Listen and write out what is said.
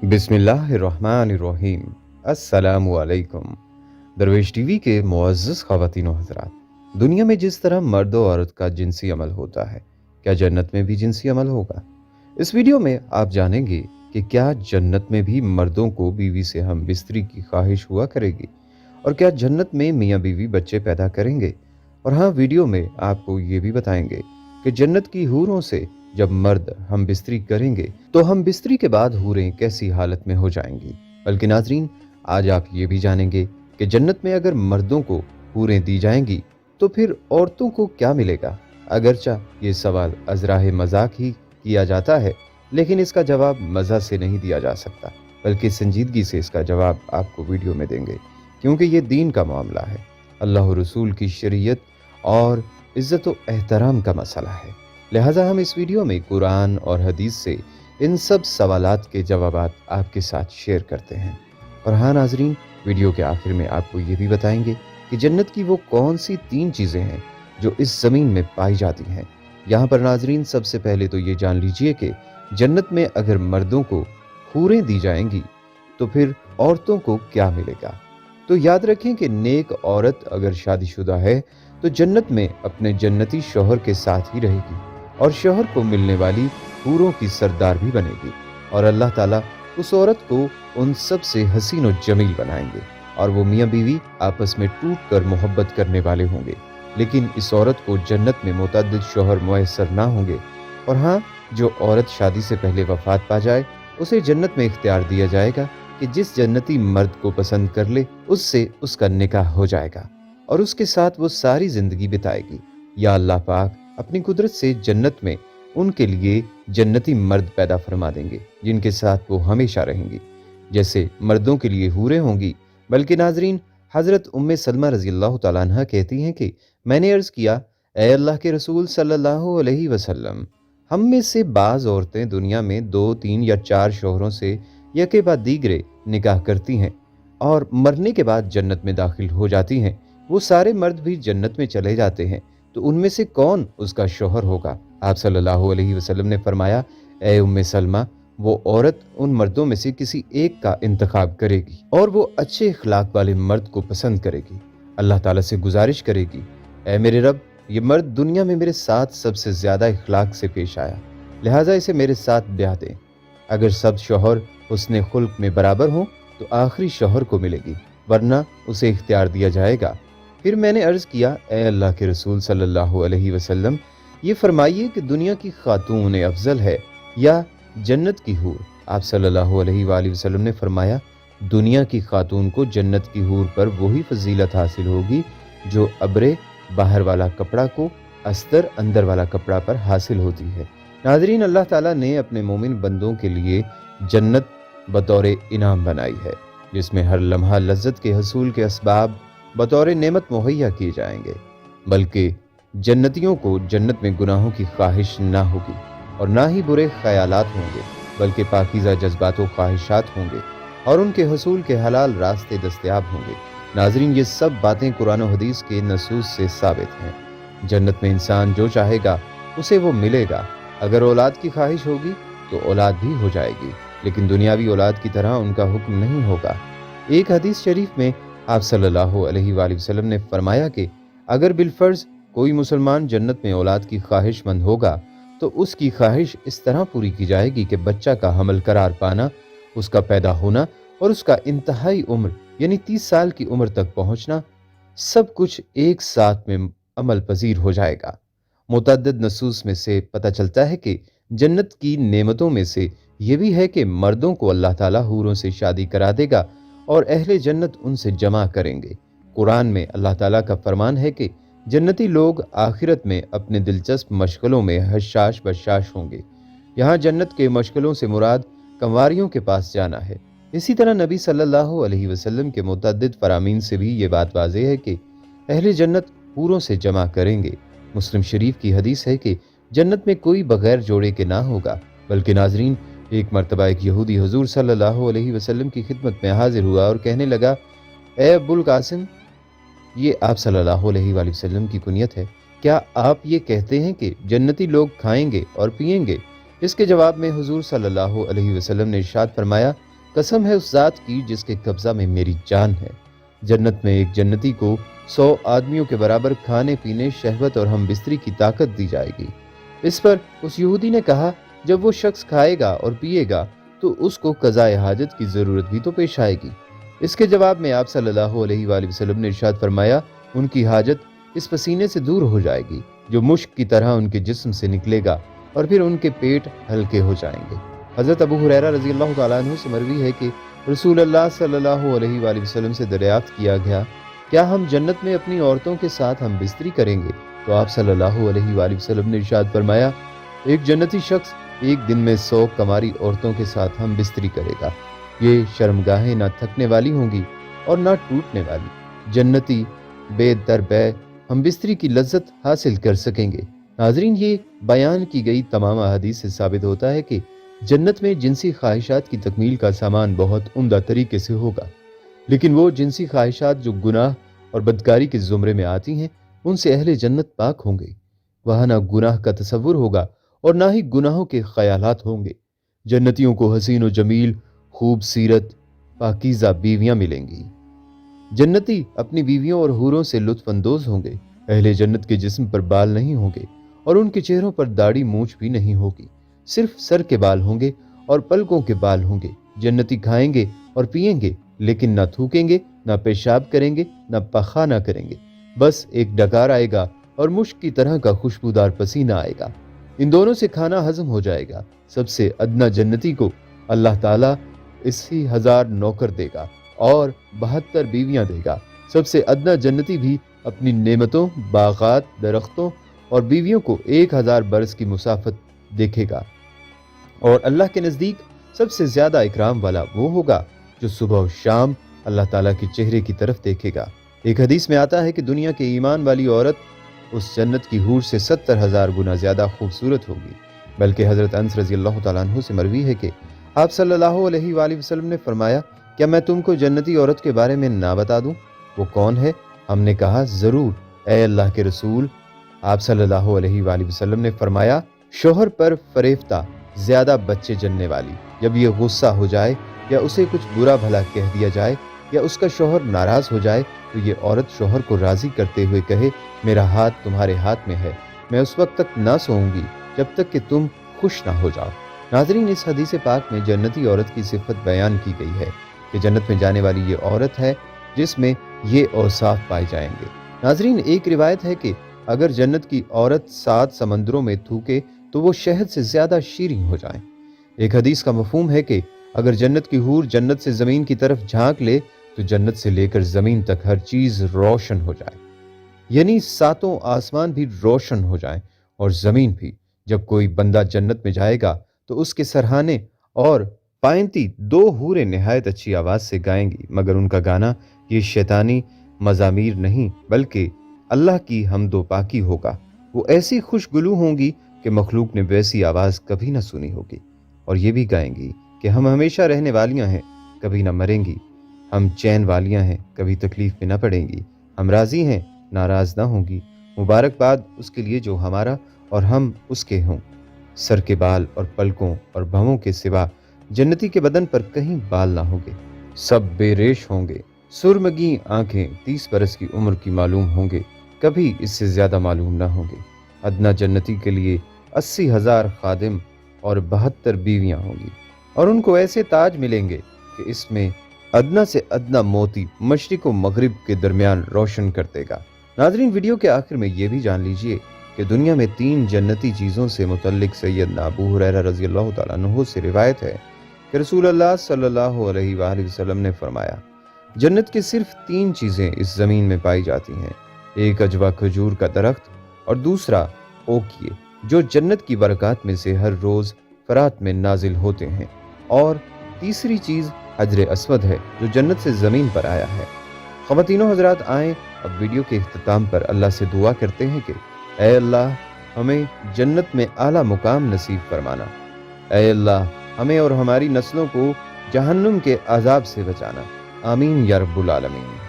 बिस्मिल्लाहिर्रहमानिर्रहीम। अस्सलामु अलैकुम। दरवेश टीवी के मुअज़्ज़ज़ ख़वातीन व हज़रात, दुनिया में जिस तरह मर्द और औरत का जिनसी अमल होता है, क्या जन्नत में भी जिनसी अमल होगा? इस वीडियो में आप जानेंगे कि क्या जन्नत में भी मर्दों को बीवी से हम बिस्तरी की ख्वाहिश हुआ करेगी, और क्या जन्नत में मियाँ बीवी बच्चे पैदा करेंगे। और हाँ, वीडियो में आपको ये भी बताएंगे कि जन्नत की हूरों से जब मर्द हम बिस्तरी करेंगे तो हम बिस्तरी के बाद हूरें कैसी हालत में हो जाएंगी। बल्कि नाजरीन, आज आप ये भी जानेंगे कि जन्नत में अगर मर्दों को हूरें दी जाएंगी तो फिर औरतों को क्या मिलेगा। अगरचा ये सवाल अजराह मजाक ही किया जाता है, लेकिन इसका जवाब मज़ा से नहीं दिया जा सकता, बल्कि संजीदगी से इसका जवाब आपको वीडियो में देंगे, क्योंकि ये दीन का मामला है, अल्लाह रसूल की शरीयत और इज़्ज़त व एहतराम का मसला है। लिहाजा हम इस वीडियो में कुरान और हदीस से इन सब सवालात के जवाबात आपके साथ शेयर करते हैं। और हाँ नाजरीन, वीडियो के आखिर में आपको ये भी बताएंगे कि जन्नत की वो कौन सी 3 चीज़ें हैं जो इस ज़मीन में पाई जाती हैं। यहाँ पर नाजरीन, सबसे पहले तो ये जान लीजिए कि जन्नत में अगर मर्दों को हूरें दी जाएंगी तो फिर औरतों को क्या मिलेगा। तो याद रखें कि नेक औरत अगर शादीशुदा है तो जन्नत में अपने जन्नती शौहर के साथ ही रहेगी और शौहर को मिलने वाली हूरों की सरदार भी बनेगी, और अल्लाह ताला उस औरत को उन सब से हसीन और जमील बनाएंगे और वो मियाँ बीवी आपस में टूट कर मोहब्बत करने वाले होंगे। लेकिन इस औरत को जन्नत में मुतअद्दिद शौहर मुयस्सर ना होंगे। और हाँ, जो औरत शादी से पहले वफात पा जाए उसे जन्नत में इख्तियार दिया जाएगा कि जिस जन्नती मर्द को पसंद कर ले उससे उसका निकाह हो जाएगा और उसके साथ वो सारी जिंदगी बिताएगी। या अल्लाह पाक अपनी कुदरत से जन्नत में उनके लिए जन्नती मर्द पैदा फरमा देंगे जिनके साथ वो हमेशा रहेंगी, जैसे मर्दों के लिए हूरें होंगी। बल्कि नाजरीन, हज़रत उम्मे सलमा रज़ी अल्लाह तआला अन्हा कहती हैं कि मैंने अर्ज़ किया, ए अल्लाह के रसूल सल्लल्लाहु अलैहि वसल्लम, हम में से बाज़ औरतें दुनिया में 2, 3 या 4 शौहरों से यके बाद दीगरे निकाह करती हैं और मरने के बाद जन्नत में दाखिल हो जाती हैं। वो सारे मर्द भी जन्नत में चले जाते हैं, तो उनमें से कौन उसका शौहर होगा। आप सल्लल्लाहु अलैहि वसल्लम ने फरमाया, ए उम्मे सलमा, वो औरत उन मर्दों में से किसी एक का इंतखाब करेगी और वो अच्छे इखलाक वाले मर्द को पसंद करेगी। अल्लाह ताला से गुजारिश करेगी, ए मेरे रब, ये मर्द दुनिया में मेरे साथ सबसे ज़्यादा इखलाक से पेश आया, लिहाजा इसे मेरे साथ ब्याह दें। अगर सब शौहर हुस्ने खुल्क में बराबर हों तो आखिरी शौहर को मिलेगी, वरना उसे इख्तियार दिया जाएगा। फिर मैंने अर्ज़ किया, ए अल्लाह के रसूल सल्लल्लाहु अलैहि वसल्लम, ये फरमाइए कि दुनिया की खातून अफजल है या जन्नत की हूर। आप सल्लल्लाहु अलैहि वसल्लम ने फरमाया, दुनिया की खातून को जन्नत की हूर पर वही फजीलत हासिल होगी जो अब्रे बाहर वाला कपड़ा को अस्तर अंदर वाला कपड़ा पर हासिल होती है। नाज़रीन, अल्लाह ताला ने अपने मोमिन बंदों के लिए जन्नत बतौर इनाम बनाई है, जिसमें हर लम्हा लज्जत के हसूल के असबाब बतौर नेमत मुहैया किए जाएंगे। बल्कि जन्नतियों को जन्नत में गुनाहों की ख्वाहिश ना होगी और ना ही बुरे ख्यालात होंगे, बल्कि पाकीज़ा जज्बात व ख्वाहिशात होंगे और उनके हसूल के हलाल रास्ते दस्तयाब होंगे। नाजरीन, ये सब बातें कुरान और हदीस के नसूस से साबित हैं। जन्नत में इंसान जो चाहेगा उसे वो मिलेगा। अगर औलाद की ख्वाहिश होगी तो औलाद भी हो जाएगी, लेकिन दुनियावी औलाद की तरह उनका हुक्म नहीं होगा। एक हदीस शरीफ में आप सल्लल्लाहु अलैहि वसल्लम ने फरमाया कि अगर बिलफर्ज कोई मुसलमान जन्नत में औलाद की ख्वाहिशमंद होगा तो उसकी ख्वाहिश इस तरह पूरी की जाएगी कि बच्चा का हमल करार पाना, उसका पैदा होना और उसका इंतहाई उम्र यानी 30 साल की उम्र तक पहुंचना, सब कुछ एक साथ में अमल पजीर हो जाएगा। मुतअद्दिद नसूस में से पता चलता है कि जन्नत की नेमतों में से ये भी है कि मर्दों को अल्लाह ताला हूरों से शादी करा देगा और अहले जन्नत उनसे जमा करेंगे। कुरान में अल्लाह ताला का फरमान है कि जन्नती लोग आखिरत में अपने दिलचस्प मशगलों में हशाश बशाश होंगे। यहाँ जन्नत के मशगलों से मुराद कंवारियों के पास जाना है। इसी तरह नबी सल्लल्लाहु अलैहि वसल्लम के मुतअद्दिद फरामीन से भी ये बात वाज़ेह है कि अहले जन्नत हूरों से जमा करेंगे। मुस्लिम शरीफ की हदीस है कि जन्नत में कोई बगैर जोड़े के ना होगा। बल्कि नाजरीन, एक मरतबा एक यहूदी हुजूर सल्लल्लाहु अलैहि वसल्लम की खिदमत में हाजिर हुआ और कहने लगा, ए अबुल कासिम, ये आप सल्लल्लाहु अलैहि वसल्लम की कुनियत है, क्या आप ये कहते हैं कि जन्नती लोग खाएंगे और पिएंगे? इसके जवाब में हुजूर सल्लल्लाहु अलैहि वसल्लम ने इरशाद फरमाया, कसम है उस ज़ात की जिसके कब्ज़ा में मेरी जान है, जन्नत में एक जन्नती को 100 आदमियों के बराबर खाने पीने, शहवत और हमबिस्तरी की ताकत दी जाएगी। इस पर उस यहूदी ने कहा, जब वो शख्स खाएगा और पिएगा तो उसको क़ज़ाए हाजत की ज़रूरत भी तो पेश आएगी। इसके जवाब में आप सल्लल्लाहु अलैहि वसल्लम ने इरशाद फरमाया, उनकी हाजत इस पसीने से दूर हो जाएगी जो मुश्क की तरह उनके जिस्म से निकलेगा, और फिर उनके पेट हल्के हो जाएंगे। हज़रत अबू हुरैरा रज़ी अल्लाह तआला अन्हु से मरवी है कि रसूलुल्लाह सल्लल्लाहु अलैहि वसल्लम से दरियाफ्त किया गया, क्या हम जन्नत में अपनी औरतों के साथ हम बिस्तरी करेंगे? तो आप सल्लल्लाहु अलैहि वसल्लम ने इरशाद फरमाया, एक जन्नती शख्स एक दिन में 100 कमारी औरतों के साथ हम बिस्तरी करेगा। ये शर्मगाहें ना थकने वाली होंगी और ना टूटने वाली। जन्नती बेदरबे हम बिस्तरी की लज्जत हासिल कर सकेंगे। नाजरीन, ये बयान की गई तमाम अहादीस से साबित होता है कि जन्नत में जिनसी ख्वाहिशात की तकमील का सामान बहुत उम्दा तरीके से होगा, लेकिन वो जिनसी ख्वाहिशात जो गुनाह और बदकारी के ज़ुमरे में आती हैं, उनसे अहले जन्नत पाक होंगे। वहाँ ना गुनाह का तसव्वुर होगा और ना ही गुनाहों के ख्यालात होंगे। जन्नतियों को हसीन व जमील, खूबसीरत, पाकीज़ा बीवियाँ मिलेंगी। जन्नती अपनी बीवियों और हूरों से लुत्फ़ अंदोज़ होंगे। अहले जन्नत के जिस्म पर बाल नहीं होंगे और उनके चेहरों पर दाढ़ी मूंछ भी नहीं होगी, सिर्फ सर के बाल होंगे और पलकों के बाल होंगे। जन्नती खाएंगे और पिएंगे, लेकिन ना थूकेंगे, ना पेशाब करेंगे, ना पखाना करेंगे। बस एक डकार आएगा और मुश्क की तरह का खुशबूदार पसीना आएगा। इन दोनों से खाना हजम हो जाएगा। सबसे अदना जन्नती को अल्लाह ताला 80,000 नौकर देगा और 72 बीवियां देगा। सबसे अदना जन्नती भी अपनी नेमतों, बागात, दरख्तों और बीवियों को 1000 बरस की मुसाफत देखेगा। और अल्लाह के नज़दीक सबसे ज़्यादा इकराम वाला वो होगा जो सुबह और शाम अल्लाह ताला के चेहरे की तरफ देखेगा। एक हदीस में आता है कि दुनिया के ईमान वाली औरत उस जन्नत की हूर से 70,000 गुना ज़्यादा खूबसूरत होगी। बल्कि हज़रत अनस रज़ी अल्लाह तआला अन्हु से मरवी है कि आप सल्लल्लाहु अलैहि वसल्लम ने फरमाया, क्या मैं तुमको जन्नती औरत के बारे में ना बता दूं? वो कौन है? हमने कहा, ज़रूर ए अल्लाह के रसूल। आप सल्लल्लाहु अलैहि वसल्लम ने फरमाया, शोहर पर फरेफ्ता, ज़्यादा बच्चे जनने वाली। जब ये गुस्सा हो जाए या उसे कुछ बुरा भला कह दिया जाए या उसका शोहर नाराज़ हो जाए तो ये औरत शोहर को राज़ी करते हुए कहे, मेरा हाथ तुम्हारे हाथ में है, मैं उस वक्त तक ना सोऊंगी जब तक कि तुम खुश ना हो जाओ। नाज़रीन, इस हदीस पाक में जन्नती औरत की सिफत बयान की गई है कि जन्नत में जाने वाली ये औरत है जिसमें ये औसाफ पाए जाएंगे। नाज़रीन, एक रिवायत है कि अगर जन्नत की औरत 7 समंदरों में थूके तो वो शहद से ज़्यादा शीरीं हो जाए। एक हदीस का मफहूम है कि अगर जन्नत की हूर जन्नत से ज़मीन की तरफ झांक ले तो जन्नत से लेकर ज़मीन तक हर चीज़ रोशन हो जाए, यानी 7 आसमान भी रोशन हो जाएं और ज़मीन भी। जब कोई बंदा जन्नत में जाएगा तो उसके सरहाने और पायंती 2 हूरें निहायत अच्छी आवाज़ से गाएंगी, मगर उनका गाना ये शैतानी मज़ामीर नहीं बल्कि अल्लाह की हम्दो पाकी होगा। वो ऐसी खुशगुलू होंगी कि मखलूक ने वैसी आवाज़ कभी ना सुनी होगी, और ये भी गाएंगी कि हम हमेशा रहने वालियाँ हैं, कभी ना मरेंगी। हम चैन वालियाँ हैं, कभी तकलीफ़ में ना पड़ेंगी। हम राज़ी हैं, नाराज़ ना होंगी। मुबारकबाद उसके लिए जो हमारा और हम उसके हों। सर के बाल और पलकों और भवों के सिवा जन्नती के बदन पर कहीं बाल ना होंगे। सब बेरेश होंगे। सुरमगी आंखें 30 बरस की उम्र की मालूम होंगे, कभी इससे ज़्यादा मालूम ना होंगे। अदना जन्नती के लिए 80,000 खादिम और 72 बीवियाँ होंगी, और उनको ऐसे ताज मिलेंगे कि इसमें अदना से अदना मोती मशरिक व मगरिब के दरमियान रोशन कर देगा। नाज़रीन, वीडियो के आखिर में ये भी जान लीजिए कि दुनिया में 3 जन्नती चीज़ों से मुतल्लिक सैयदना अबू हुरैरा रज़ी अल्लाह तआला अन्हु से रिवायत है कि रसूलुल्लाह सल्लल्लाहु अलैहि वसल्लम ने फरमाया, जन्नत की सिर्फ 3 चीज़ें इस ज़मीन में पाई जाती हैं। एक अजवा खजूर का दरख्त, और दूसरा ओकिए जो जन्नत की बरक़ात में से हर रोज़ फ़रात में नाजिल होते हैं, और तीसरी चीज़ हजर अस्वद है जो जन्नत से ज़मीन पर आया है। ख़वातीनो हज़रात, आएँ अब वीडियो के इख्तिताम पर अल्लाह से दुआ करते हैं कि ऐ अल्लाह, हमें जन्नत में आला मुकाम नसीब फरमाना। ऐ अल्लाह, हमें और हमारी नस्लों को जहन्नुम के अज़ाब से बचाना। आमीन या रब्बुल आलमीन।